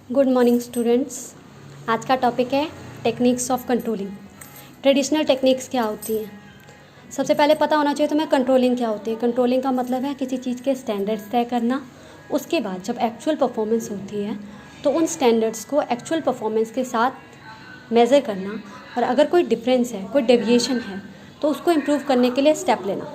Good morning students. आज का topic है techniques of controlling. Traditional techniques क्या होती हैं? सबसे पहले पता होना चाहिए तुम्हें कंट्रोलिंग क्या होती है। कंट्रोलिंग का मतलब है किसी चीज़ के स्टैंडर्ड्स तय करना, उसके बाद जब एक्चुअल परफॉर्मेंस होती है तो उन स्टैंडर्ड्स को एक्चुअल परफॉर्मेंस के साथ मेज़र करना, और अगर कोई डिफरेंस है, कोई डेविएशन है, तो उसको इम्प्रूव करने के लिए स्टेप लेना।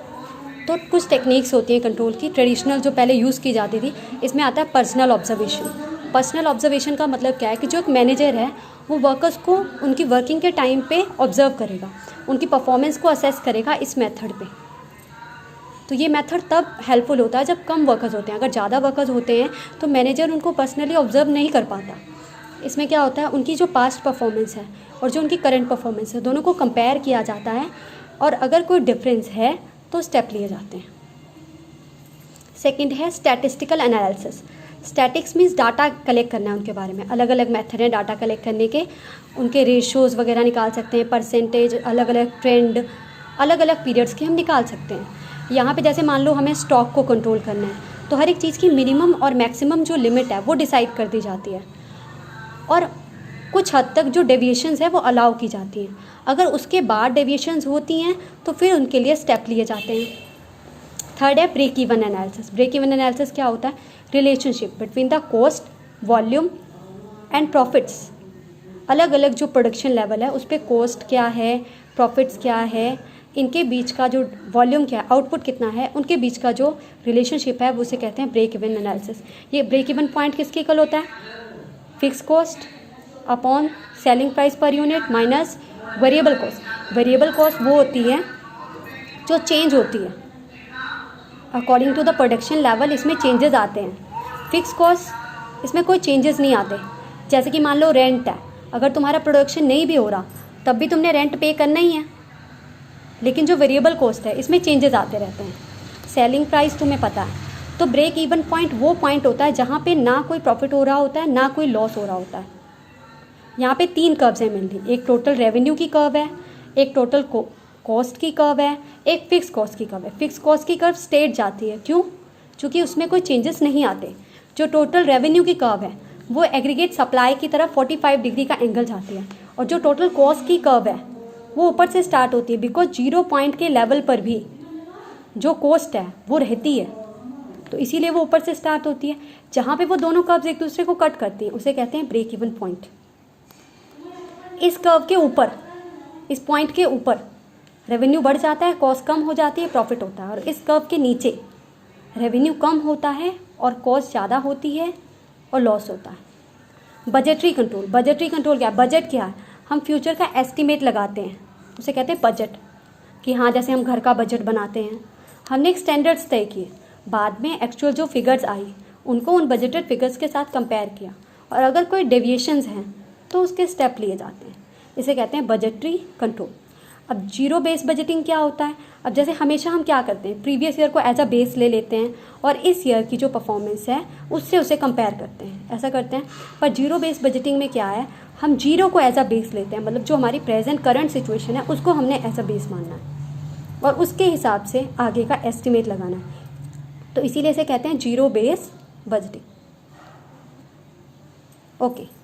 तो कुछ टेक्निक्स होती हैं कंट्रोल की। ट्रेडिशनल जो पहले यूज़ की जाती थी, इसमें आता है पर्सनल ऑब्जर्वेशन। पर्सनल ऑब्जर्वेशन का मतलब क्या है कि जो एक मैनेजर है वो वर्कर्स को उनकी वर्किंग के टाइम पे ऑब्जर्व करेगा, उनकी परफॉर्मेंस को असेस करेगा इस मेथड पे। तो ये मेथड तब हेल्पफुल होता है जब कम वर्कर्स होते हैं। अगर ज़्यादा वर्कर्स होते हैं तो मैनेजर उनको पर्सनली ऑब्जर्व नहीं कर पाता। इसमें क्या होता है, उनकी जो पास्ट परफॉर्मेंस है और जो उनकी करंट परफॉर्मेंस है, दोनों को कंपेयर किया जाता है, और अगर कोई डिफरेंस है तो स्टेप लिए जाते हैं। सेकंड है statistical analysis. Statics means data collect करना है उनके बारे में। अलग अलग मेथड हैं डाटा कलेक्ट करने के। उनके रेशियोज़ वगैरह निकाल सकते हैं, परसेंटेज, अलग अलग ट्रेंड, अलग अलग पीरियड्स के हम निकाल सकते हैं। यहाँ पे जैसे मान लो हमें स्टॉक को कंट्रोल करना है, तो हर एक चीज़ की मिनिमम और मैक्सिमम जो लिमिट है वो डिसाइड कर दी जाती है, और कुछ हद तक जो डेविएशंस है वो अलाउ की जाती हैं। अगर उसके बाद डेविएशंस होती हैं तो फिर उनके लिए स्टेप लिए जाते हैं। थर्ड है break even analysis. Break even analysis क्या होता है? Relationship between the cost, volume and profits. अलग अलग जो प्रोडक्शन लेवल है उस पर कॉस्ट क्या है, प्रॉफिट्स क्या है, इनके बीच का जो वॉल्यूम क्या है, आउटपुट कितना है, उनके बीच का जो रिलेशनशिप है वो उसे कहते हैं ब्रेक इवन एनालिसिस। ये ब्रेक इवन पॉइंट किसके इक्वल होता है? Fix cost upon selling price per unit minus variable cost. Variable cost वो होती है जो चेंज होती है according to the production level, इसमें चेंजेस आते हैं। फिक्स कॉस्ट इसमें कोई चेंजेस नहीं आते। जैसे कि मान लो रेंट है, अगर तुम्हारा प्रोडक्शन नहीं भी हो रहा तब भी तुमने रेंट पे करना ही है। लेकिन जो वेरिएबल कॉस्ट है इसमें चेंजेस आते रहते हैं। सेलिंग प्राइस तुम्हें पता है। तो ब्रेक इवन पॉइंट वो पॉइंट होता है जहाँ पे ना कोई प्रॉफिट हो रहा होता है ना कोई लॉस हो रहा होता है। यहाँ पे 3 कर्व्स हैं मेनली। एक टोटल रेवेन्यू की कर्व है, एक टोटल कॉस्ट की कर्व है, एक फिक्स कॉस्ट की कर्व है। फिक्स कॉस्ट की कर्व स्ट्रेट जाती है, क्यों? क्योंकि उसमें कोई चेंजेस नहीं आते। जो टोटल रेवेन्यू की कर्व है वो एग्रीगेट सप्लाई की तरफ 45 डिग्री का एंगल जाती है, और जो टोटल कॉस्ट की कर्व है वो ऊपर से स्टार्ट होती है, बिकॉज 0 पॉइंट के लेवल पर भी जो कॉस्ट है वो रहती है, तो इसीलिए वो ऊपर से स्टार्ट होती है। जहाँ पे वो दोनों कर्व्स एक दूसरे को कट करती हैं उसे कहते हैं ब्रेक इवन पॉइंट। इस कर्व के ऊपर, इस पॉइंट के ऊपर रेवेन्यू बढ़ जाता है, कॉस्ट कम हो जाती है, प्रॉफिट होता है। और इस कर्व के नीचे रेवेन्यू कम होता है और कॉस्ट ज़्यादा होती है और लॉस होता है। Budgetary control. बजटरी कंट्रोल क्या है? बजट क्या है? हम फ्यूचर का एस्टिमेट लगाते हैं, उसे कहते हैं बजट। कि हाँ, जैसे हम घर का बजट बनाते हैं, हमने एक स्टैंडर्ड्स तय किए, बाद में एक्चुअल जो फिगर्स आई उनको उन बजटेड फिगर्स के साथ कंपेयर किया, और अगर कोई डेविएशंस हैं तो उसके स्टेप लिए जाते हैं। इसे कहते हैं बजटरी कंट्रोल। अब जीरो बेस बजटिंग क्या होता है? अब जैसे हमेशा हम क्या करते हैं, प्रीवियस ईयर को एज अ बेस ले लेते हैं और इस ईयर की जो परफॉर्मेंस है उससे उसे कंपेयर करते हैं, ऐसा करते हैं। पर जीरो बेस बजटिंग में क्या है, हम जीरो को एज अ बेस लेते हैं, मतलब जो हमारी प्रेजेंट करंट सिचुएशन है उसको हमने एज अ बेस मानना है और उसके हिसाब से आगे का एस्टिमेट लगाना है। तो इसीलिए इसे कहते हैं जीरो बेस बजटिंग। ओके।